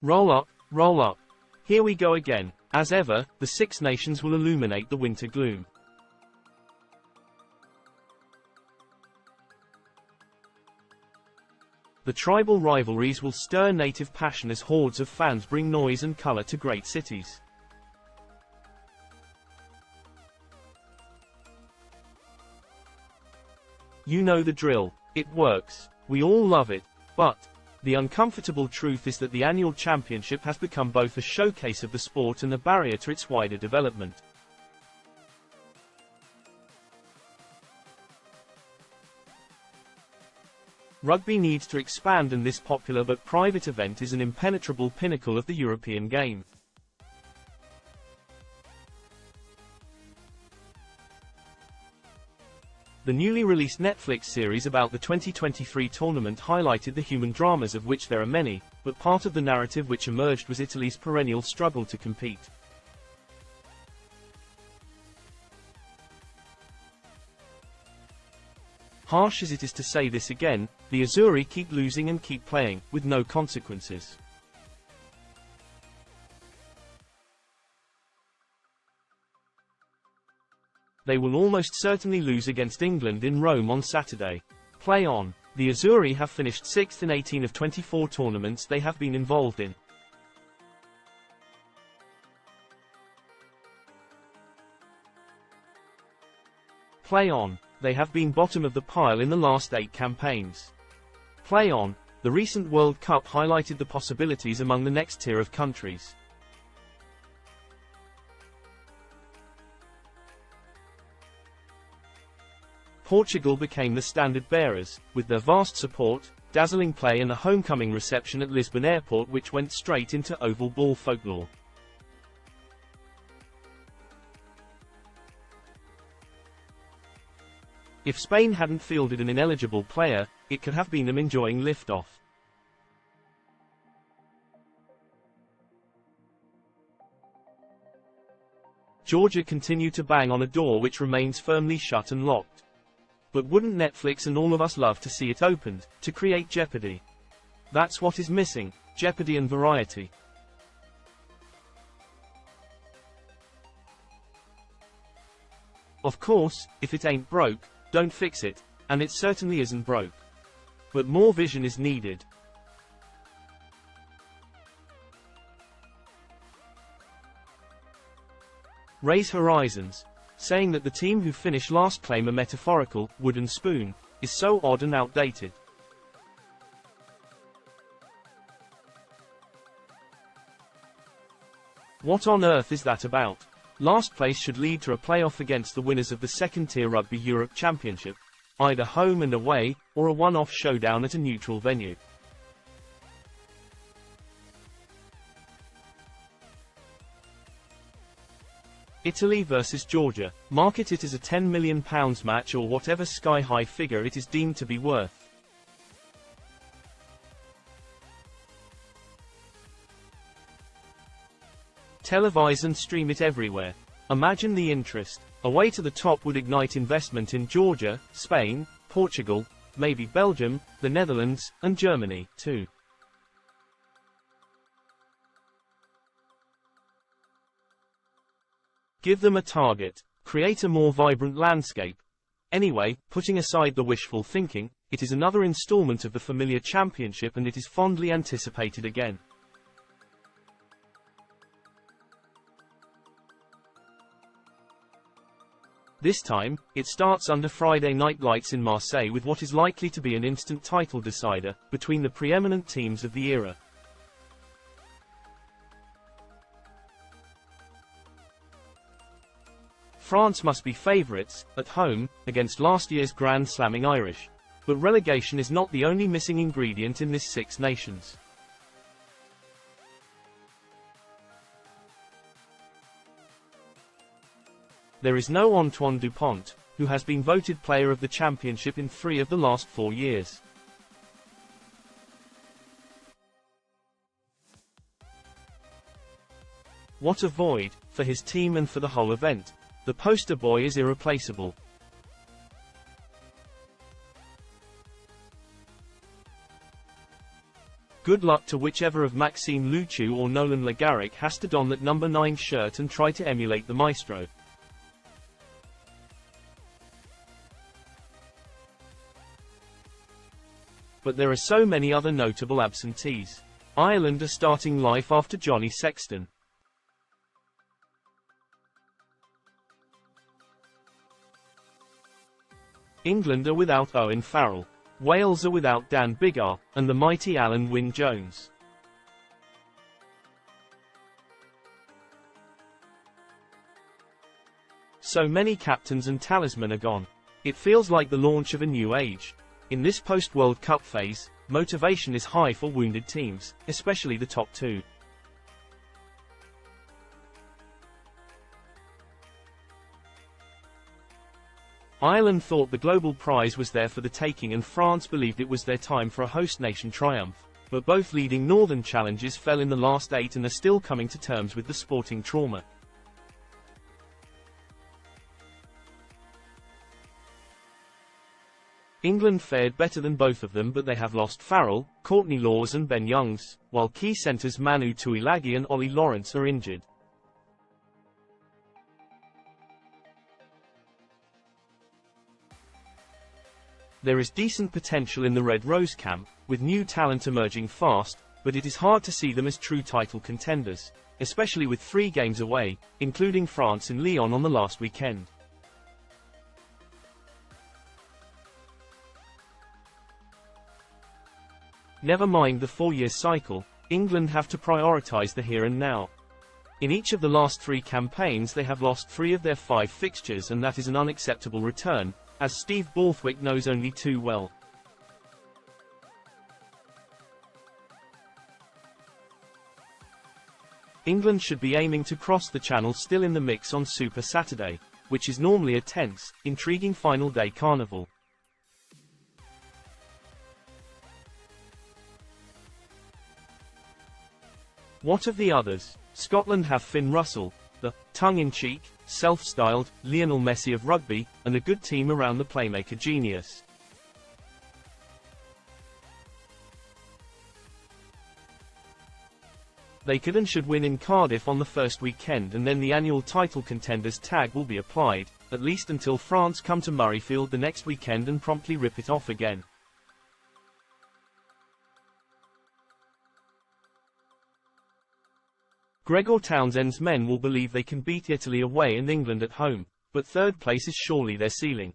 Roll up, roll up. Here we go again. As ever, the Six Nations will illuminate the winter gloom. The tribal rivalries will stir native passion as hordes of fans bring noise and color to great cities. You know the drill. It works. We all love it. But the uncomfortable truth is that the annual championship has become both a showcase of the sport and a barrier to its wider development. Rugby needs to expand, and this popular but private event is an impenetrable pinnacle of the European game. The newly released Netflix series about the 2023 tournament highlighted the human dramas, of which there are many, but part of the narrative which emerged was Italy's perennial struggle to compete. Harsh as it is to say this again, the Azzurri keep losing and keep playing, with no consequences. They will almost certainly lose against England in Rome on Saturday. Play on. The Azzurri have finished 6th in 18 of 24 tournaments they have been involved in. Play on. They have been bottom of the pile in the last 8 campaigns. Play on. The recent World Cup highlighted the possibilities among the next tier of countries. Portugal became the standard bearers, with their vast support, dazzling play and a homecoming reception at Lisbon Airport which went straight into oval ball folklore. If Spain hadn't fielded an ineligible player, it could have been them enjoying liftoff. Georgia continue to bang on a door which remains firmly shut and locked. But wouldn't Netflix and all of us love to see it opened, to create jeopardy? That's what is missing, jeopardy and variety. Of course, if it ain't broke, don't fix it, and it certainly isn't broke. But more vision is needed. Raise horizons. Saying that the team who finished last claim a metaphorical, wooden spoon, is so odd and outdated. What on earth is that about? Last place should lead to a playoff against the winners of the second-tier Rugby Europe Championship, either home and away, or a one-off showdown at a neutral venue. Italy vs Georgia. Market it as a £10 million match or whatever sky-high figure it is deemed to be worth. Televise and stream it everywhere. Imagine the interest. A way to the top would ignite investment in Georgia, Spain, Portugal, maybe Belgium, the Netherlands, and Germany, too. Give them a target. Create a more vibrant landscape. Anyway, putting aside the wishful thinking, it is another installment of the familiar championship and it is fondly anticipated again. This time, it starts under Friday night lights in Marseille with what is likely to be an instant title decider, between the preeminent teams of the era. France must be favourites, at home, against last year's Grand Slamming Irish. But relegation is not the only missing ingredient in this Six Nations. There is no Antoine Dupont, who has been voted player of the championship in 3 of the last 4 years. What a void, for his team and for the whole event. The poster boy is irreplaceable. Good luck to whichever of Maxime Luchu or Nolan Le Garrec has to don that number 9 shirt and try to emulate the maestro. But there are so many other notable absentees. Ireland are starting life after Johnny Sexton. England are without Owen Farrell. Wales are without Dan Biggar, and the mighty Alan Wynne-Jones. So many captains and talismen are gone. It feels like the launch of a new age. In this post-World Cup phase, motivation is high for wounded teams, especially the top two. Ireland thought the global prize was there for the taking and France believed it was their time for a host nation triumph, but both leading northern challenges fell in the last 8 and are still coming to terms with the sporting trauma. England fared better than both of them, but they have lost Farrell, Courtney Lawes and Ben Youngs, while key centres Manu Tuilagi and Ollie Lawrence are injured. There is decent potential in the Red Rose camp, with new talent emerging fast, but it is hard to see them as true title contenders, especially with 3 games away, including France in Lyon on the last weekend. Never mind the 4-year cycle, England have to prioritise the here and now. In each of the last 3 campaigns they have lost 3 of their 5 fixtures, and that is an unacceptable return, as Steve Borthwick knows only too well. England should be aiming to cross the channel still in the mix on Super Saturday, which is normally a tense, intriguing final day carnival. What of the others? Scotland have Finn Russell, the tongue-in-cheek, self-styled Lionel Messi of rugby, and a good team around the playmaker genius. They could and should win in Cardiff on the first weekend, and then the annual title contenders tag will be applied, at least until France come to Murrayfield the next weekend and promptly rip it off again. Gregor Townsend's men will believe they can beat Italy away and England at home, but third place is surely their ceiling.